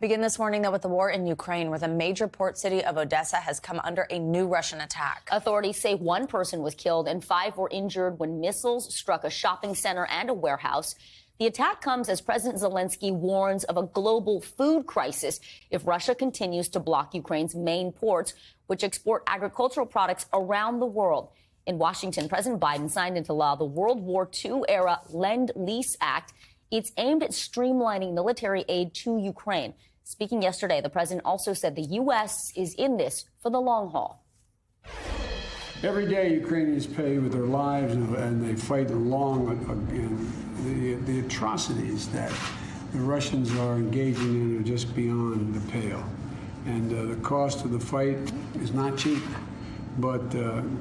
Begin this morning, though, with the war in Ukraine, where the major port city of Odesa has come under a new Russian attack. Authorities say one person was killed and 5 were injured when missiles struck a shopping center and a warehouse. The attack comes as President Zelenskyy warns of a global food crisis if Russia continues to block Ukraine's main ports, which export agricultural products around the world. In Washington, President Biden signed into law the World War II-era LEND-LEASE Act. It's aimed at streamlining military aid to Ukraine. Speaking yesterday, the president also said the U.S. is in this for the long haul. Every day, Ukrainians pay with their lives, and they fight along the atrocities that the Russians are engaging in are just beyond the pale. And the cost of the fight is not cheap, but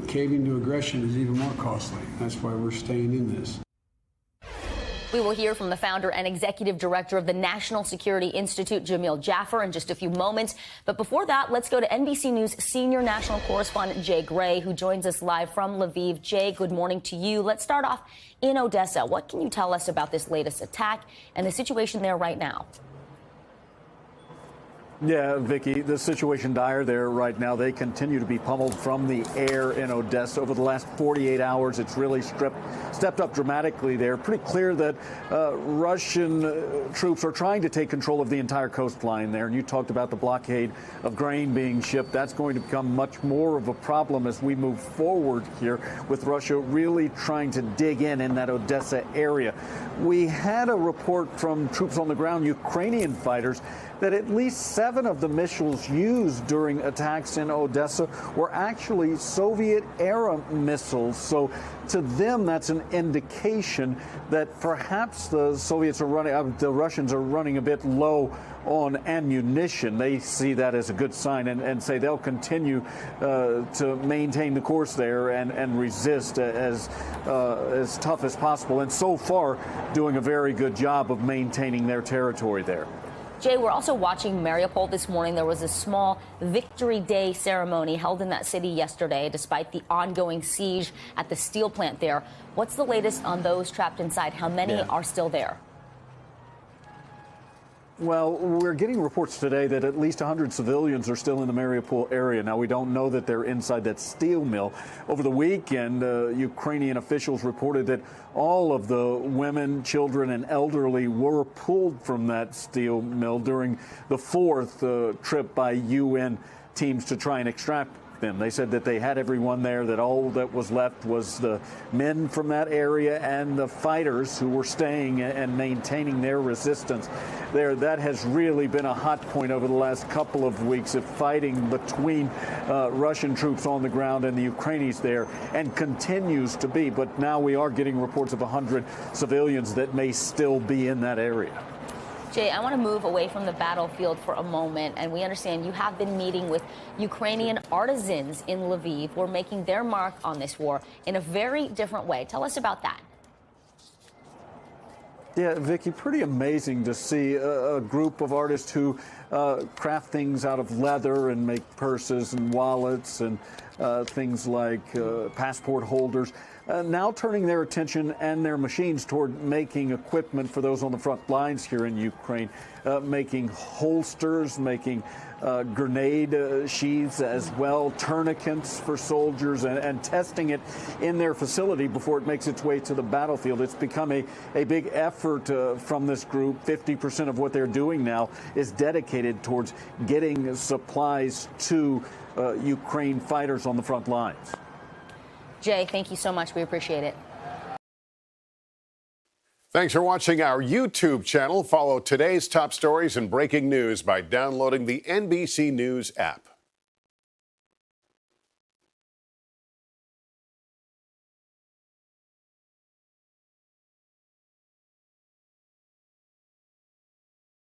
caving to aggression is even more costly. That's why we're staying in this. We will hear from the founder and executive director of the National Security Institute, Jamil Jaffer, in just a few moments. But before that, let's go to NBC News senior national correspondent Jay Gray, who joins us live from Lviv. Jay, good morning to you. Let's start off in Odesa. What can you tell us about this latest attack and the situation there right now? Yeah, Vicky, the situation dire there right now. They continue to be pummeled from the air in Odessa. Over the last 48 hours, it's really stepped up dramatically there. Pretty clear that Russian troops are trying to take control of the entire coastline there. And you talked about the blockade of grain being shipped. That's going to become much more of a problem as we move forward here, with Russia really trying to dig in that Odessa area. We had a report from troops on the ground, Ukrainian fighters, that at least 7 of the missiles used during attacks in Odessa were actually Soviet-era missiles. So to them, that's an indication that perhaps the Russians are running a bit low on ammunition. They see that as a good sign and say they'll continue to maintain the course there and resist as tough as possible. And so far, doing a very good job of maintaining their territory there. Jay, we're also watching Mariupol this morning. There was a small Victory Day ceremony held in that city yesterday, despite the ongoing siege at the steel plant there. What's the latest on those trapped inside? How many are still there? Well, we're getting reports today that at least 100 civilians are still in the Mariupol area. Now, we don't know that they're inside that steel mill. Over the weekend, Ukrainian officials reported that all of the women, children, and elderly were pulled from that steel mill during the 4th trip by UN teams to try and extract them. They said that they had everyone there, that all that was left was the men from that area and the fighters who were staying and maintaining their resistance there. That has really been a hot point over the last couple of weeks of fighting between Russian troops on the ground and the Ukrainians there, and continues to be. But now we are getting reports of 100 civilians that may still be in that area. Jay, I want to move away from the battlefield for a moment, and we understand you have been meeting with Ukrainian artisans in Lviv who are making their mark on this war in a very different way. Tell us about that. Yeah, Vicky, pretty amazing to see a group of artists who craft things out of leather and make purses and wallets and things like passport holders. Now turning their attention and their machines toward making equipment for those on the front lines here in Ukraine, making holsters, making grenade sheaths as well, tourniquets for soldiers, and testing it in their facility before it makes its way to the battlefield. It's become a big effort from this group. 50% of what they're doing now is dedicated towards getting supplies to Ukraine fighters on the front lines. Jay, thank you so much. We appreciate it. Thanks for watching our YouTube channel. Follow today's top stories and breaking news by downloading the NBC News app.